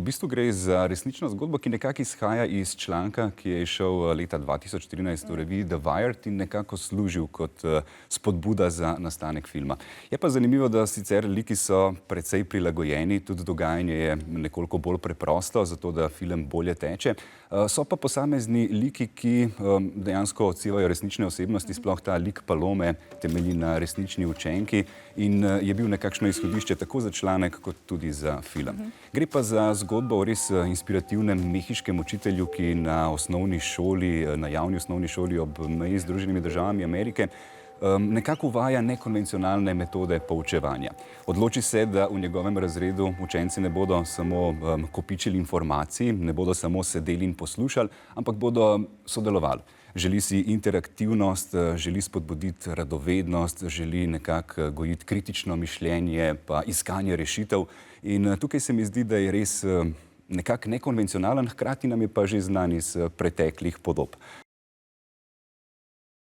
bistvu gre za resnično zgodbo, ki nekako izhaja iz članka, ki je izšel leta 2013 v reviji The Wired in nekako služil kot spodbuda za nastanek filma. Je pa zanimivo, da sicer liki so precej prilagojeni, tudi dogajanje je nekoliko bolj preprosto, zato da film bolje teče. So pa posamezni liki, ki dejansko odsevajo resnične osebnosti, sploh ta lik Palome temelji na resnični učenki in je bil nekakšno izhodišče tako za članek kot tudi za film. Gre pa za zgodbo o res inspirativnem mehiškem učitelju, ki na osnovni šoli, na javni osnovni šoli ob meji z Združenimi državami Amerike nekako uvaja nekonvencionalne metode poučevanja. Odloči se, da v njegovem razredu učenci ne bodo samo kopičili informacij, ne bodo samo sedeli in poslušali, ampak bodo sodelovali. Želi si interaktivnost, želi spodbuditi radovednost, želi nekako gojiti kritično mišljenje pa iskanje rešitev. In tukaj se mi zdi, da je res nekako nekonvencionalen, hkrati nam je pa že znan iz preteklih podob.